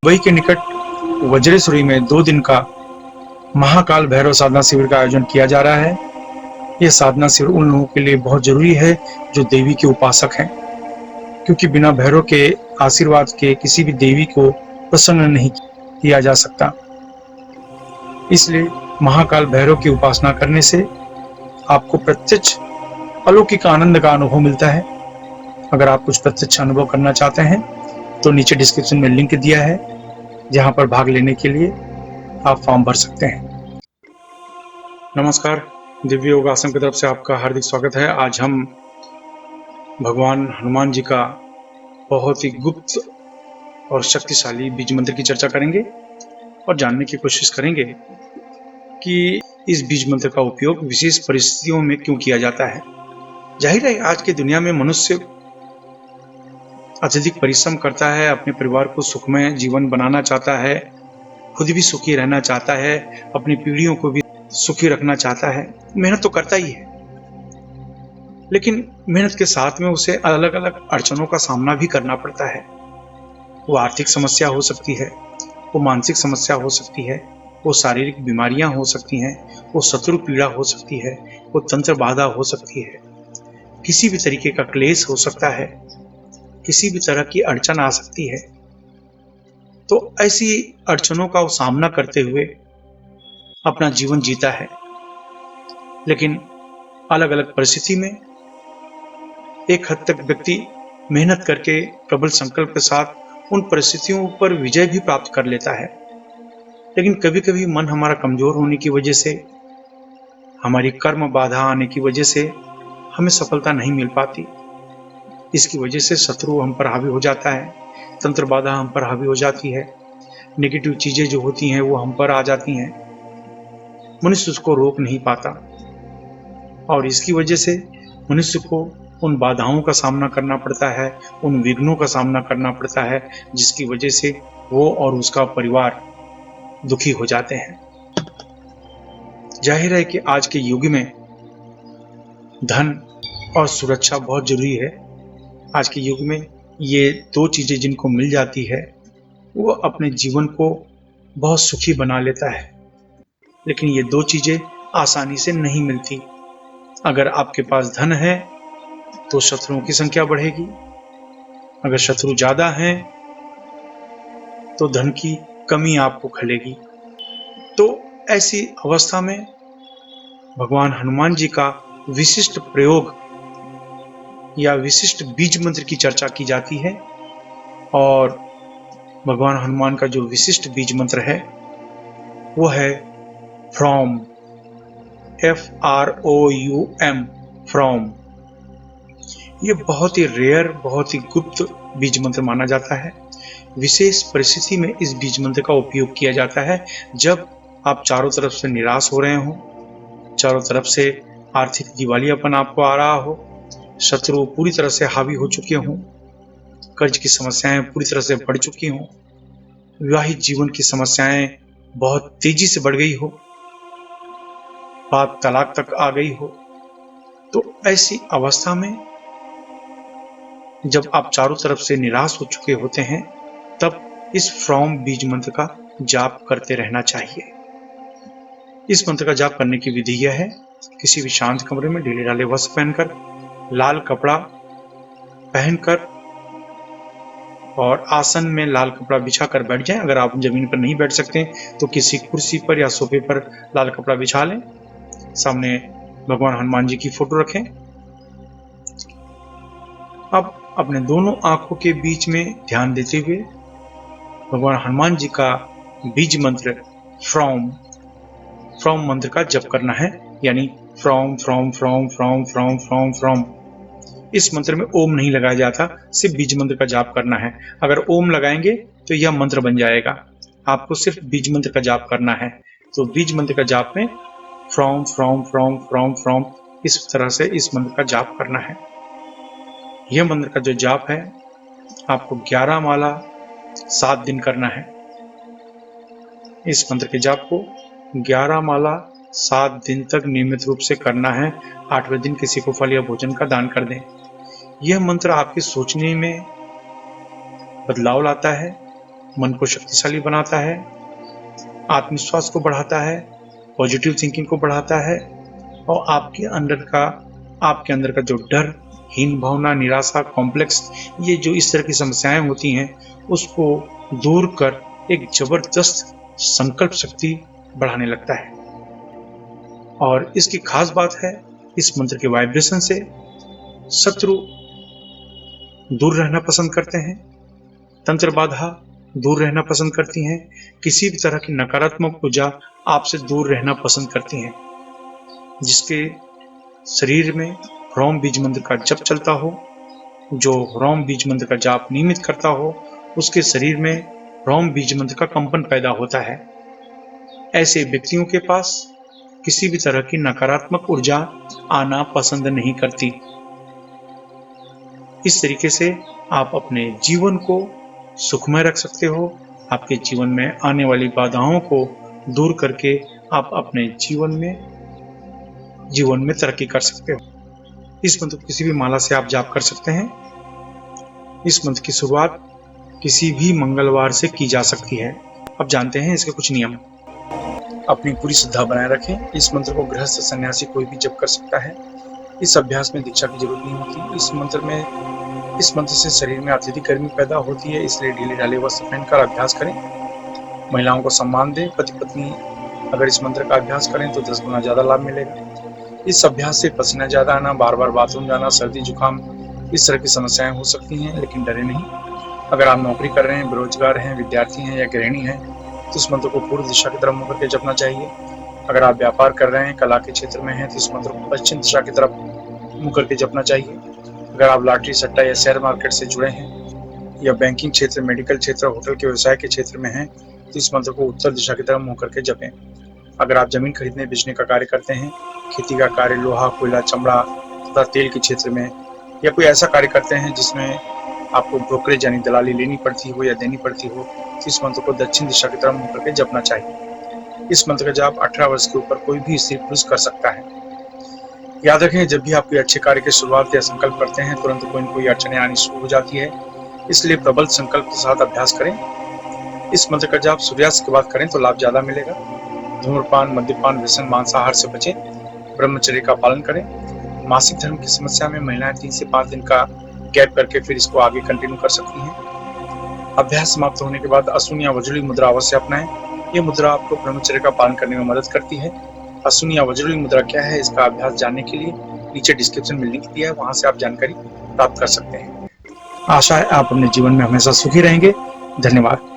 मुंबई के निकट वज्रेश्वरी में 2 दिन का महाकाल भैरव साधना शिविर का आयोजन किया जा रहा है। यह साधना शिविर उन लोगों के लिए बहुत जरूरी है जो देवी के उपासक हैं, क्योंकि बिना भैरव के आशीर्वाद के किसी भी देवी को प्रसन्न नहीं किया जा सकता। इसलिए महाकाल भैरव की उपासना करने से आपको प्रत्यक्ष अलौकिक आनंद का अनुभव मिलता है। अगर आप कुछ प्रत्यक्ष अनुभव करना चाहते हैं तो नीचे डिस्क्रिप्शन में लिंक दिया है, जहां पर भाग लेने के लिए आप फॉर्म भर सकते हैं। नमस्कार, दिव्य योग आश्रम की तरफ से आपका हार्दिक स्वागत है। आज हम भगवान हनुमान जी का बहुत ही गुप्त और शक्तिशाली बीज मंत्र की चर्चा करेंगे और जानने की कोशिश करेंगे कि इस बीज मंत्र का उपयोग विशेष परिस्थितियों में क्यों किया जाता है। जाहिर है, आज की दुनिया में मनुष्य अत्यधिक परिश्रम करता है, अपने परिवार को सुखमय जीवन बनाना चाहता है, खुद भी सुखी रहना चाहता है, अपनी पीढ़ियों को भी सुखी रखना चाहता है। मेहनत तो करता ही है, लेकिन मेहनत के साथ में उसे अलग अलग अड़चनों का सामना भी करना पड़ता है। वो आर्थिक समस्या हो सकती है, वो मानसिक समस्या हो सकती है, वो शारीरिक बीमारियां हो सकती हैं, वो शत्रु पीड़ा हो सकती है, वो तंत्र बाधा हो सकती है, किसी भी तरीके का क्लेश हो सकता है, किसी भी तरह की अड़चन आ सकती है। तो ऐसी अड़चनों का वो सामना करते हुए अपना जीवन जीता है, लेकिन अलग अलग परिस्थिति में एक हद तक व्यक्ति मेहनत करके प्रबल संकल्प के साथ उन परिस्थितियों पर विजय भी प्राप्त कर लेता है। लेकिन कभी कभी मन हमारा कमजोर होने की वजह से, हमारी कर्म बाधा आने की वजह से हमें सफलता नहीं मिल पाती। इसकी वजह से शत्रु हम पर हावी हो जाता है, तंत्र बाधा हम पर हावी हो जाती है, नेगेटिव चीजें जो होती हैं वो हम पर आ जाती हैं। मनुष्य उसको रोक नहीं पाता और इसकी वजह से मनुष्य को उन बाधाओं का सामना करना पड़ता है, उन विघ्नों का सामना करना पड़ता है, जिसकी वजह से वो और उसका परिवार दुखी हो जाते हैं। जाहिर है कि आज के युग में धन और सुरक्षा बहुत जरूरी है। आज के युग में ये 2 चीजें जिनको मिल जाती है वो अपने जीवन को बहुत सुखी बना लेता है, लेकिन ये 2 चीजें आसानी से नहीं मिलती। अगर आपके पास धन है तो शत्रुओं की संख्या बढ़ेगी, अगर शत्रु ज्यादा हैं तो धन की कमी आपको खलेगी। तो ऐसी अवस्था में भगवान हनुमान जी का विशिष्ट प्रयोग या विशिष्ट बीज मंत्र की चर्चा की जाती है। और भगवान हनुमान का जो विशिष्ट बीज मंत्र है वो है फ्रॉम, FROUM, फ्रॉम। ये बहुत ही रेयर, बहुत ही गुप्त बीज मंत्र माना जाता है। विशेष परिस्थिति में इस बीज मंत्र का उपयोग किया जाता है जब आप चारों तरफ से निराश हो रहे हो, चारों तरफ से आर्थिक दिवालियापन आपको आ रहा हो, शत्रु पूरी तरह से हावी हो चुके हों, कर्ज की समस्याएं पूरी तरह से बढ़ चुकी हों, विवाहित जीवन की समस्याएं बहुत तेजी से बढ़ गई हो, बात तलाक तक आ गई हो। तो ऐसी अवस्था में जब आप चारों तरफ से निराश हो चुके होते हैं, तब इस फ्रॉम बीज मंत्र का जाप करते रहना चाहिए। इस मंत्र का जाप करने की विधि यह है, किसी भी शांत कमरे में ढीले ढाले वस्त्र पहनकर, लाल कपड़ा पहनकर और आसन में लाल कपड़ा बिछाकर बैठ जाएं। अगर आप जमीन पर नहीं बैठ सकते तो किसी कुर्सी पर या सोफे पर लाल कपड़ा बिछा लें, सामने भगवान हनुमान जी की फोटो रखें। अब अपने दोनों आंखों के बीच में ध्यान देते हुए भगवान हनुमान जी का बीज मंत्र फ्रॉम मंत्र का जप करना है, यानी from from from from from from from. इस मंत्र में ओम नहीं लगाया जाता, सिर्फ बीज मंत्र का जाप करना है। अगर ओम लगाएंगे तो यह मंत्र बन जाएगा, आपको सिर्फ बीज मंत्र का जाप करना है। तो बीज मंत्र का जाप में from from from from from इस तरह से इस मंत्र का जाप करना है। यह मंत्र का जो जाप है आपको 11 माला 7 दिन करना है। इस मंत्र के जाप को 11 माला 7 दिन तक नियमित रूप से करना है। 8वें दिन किसी को फल या भोजन का दान कर दें। यह मंत्र आपके सोचने में बदलाव लाता है, मन को शक्तिशाली बनाता है, आत्मविश्वास को बढ़ाता है, पॉजिटिव थिंकिंग को बढ़ाता है और आपके अंदर का जो डर, हीन भावना, निराशा, कॉम्प्लेक्स, ये जो इस तरह की समस्याएं होती हैं उसको दूर कर एक जबरदस्त संकल्प शक्ति बढ़ाने लगता है। और इसकी खास बात है, इस मंत्र के वाइब्रेशन से शत्रु दूर रहना पसंद करते हैं, तंत्र बाधा दूर रहना पसंद करती हैं, किसी भी तरह की नकारात्मक ऊर्जा आपसे दूर रहना पसंद करती हैं। जिसके शरीर में ह्रोम बीज मंत्र का जप चलता हो, जो ह्रोम बीज मंत्र का जाप नियमित करता हो, उसके शरीर में ह्रोम बीज मंत्र का कंपन पैदा होता है। ऐसे व्यक्तियों के पास किसी भी तरह की नकारात्मक ऊर्जा आना पसंद नहीं करती। इस तरीके से आप अपने जीवन को सुखमय रख सकते हो। आपके जीवन में आने वाली बाधाओं को दूर करके आप अपने जीवन में तरक्की कर सकते हो। इस मंत्र को किसी भी माला से आप जाप कर सकते हैं। इस मंत्र की शुरुआत किसी भी मंगलवार से की जा सकती है। अब जानते हैं इसके कुछ नियम। अपनी पूरी श्रद्धा बनाए रखें। इस मंत्र को गृहस्थ सन्यासी कोई भी जप कर सकता है। इस अभ्यास में दीक्षा की जरूरत नहीं होती। इस मंत्र से शरीर में अत्यधिक गर्मी पैदा होती है, इसलिए ढीले ढाले वस्त्र पहनकर अभ्यास करें। महिलाओं को सम्मान दें। पति पत्नी अगर इस मंत्र का अभ्यास करें तो 10 गुना ज्यादा लाभ मिलेगा। इस अभ्यास से पसीना ज्यादा आना, बार बार बाथरूम जाना, सर्दी जुकाम, इस तरह की समस्याएं हो सकती हैं, लेकिन डरे नहीं। अगर आप नौकरी कर रहे हैं, बेरोजगार हैं, विद्यार्थी हैं या गृहिणी हैं तो इस मंत्र को पूर्व दिशा की तरफ मुंह करके जपना चाहिए। अगर आप व्यापार कर रहे हैं, कला के क्षेत्र में हैं तो इस मंत्र को पश्चिम दिशा की तरफ मुंह करके जपना चाहिए। अगर आप लॉटरी, सट्टा या शेयर मार्केट से जुड़े हैं या बैंकिंग क्षेत्र, मेडिकल क्षेत्र, होटल के व्यवसाय के क्षेत्र में हैं तो इस मंत्र को उत्तर दिशा की तरफ मुंह करके जपें। अगर आप जमीन खरीदने बेचने का कार्य करते हैं, खेती का कार्य, लोहा, कोयला, चमड़ा तथा तेल के क्षेत्र में या कोई ऐसा कार्य करते हैं जिसमें आपको ब्रोकरेज यानी दलाली लेनी पड़ती हो या देनी पड़ती हो तो इस मंत्र को दक्षिण दिशा की तरफ मुंह करके जपना चाहिए। इस मंत्र का जाप 18 वर्ष के ऊपर कोई भी स्त्री पुरुष कर सकता है। याद रखें, जब भी आप कोई अच्छे कार्य की शुरुआत या संकल्प करते हैं तुरंत कोई न कोई अड़चनें आनी शुरू हो जाती है, इसलिए प्रबल संकल्प के साथ अभ्यास करें। इस मंत्र का जाप सूर्यास्त के बाद करें तो लाभ ज्यादा मिलेगा। धूम्रपान, मद्यपान, व्यसन, मांसाहार से बचें। ब्रह्मचर्य का पालन करें। मासिक धर्म की समस्या में महिलाएं 3 से 5 दिन का गैप करके फिर इसको आगे कंटिन्यू कर सकती हैं। अभ्यास समाप्त होने के बाद अशून्य या वज्रली मुद्रा अवश्य अपनाएं। ये मुद्रा आपको ब्रह्मचर्य का पालन करने में मदद करती है। अशून्य या वज्रली मुद्रा क्या है, इसका अभ्यास जानने के लिए नीचे डिस्क्रिप्शन में लिंक दिया है, वहां से आप जानकारी प्राप्त कर सकते हैं। आशा है आप अपने जीवन में हमेशा सुखी रहेंगे। धन्यवाद।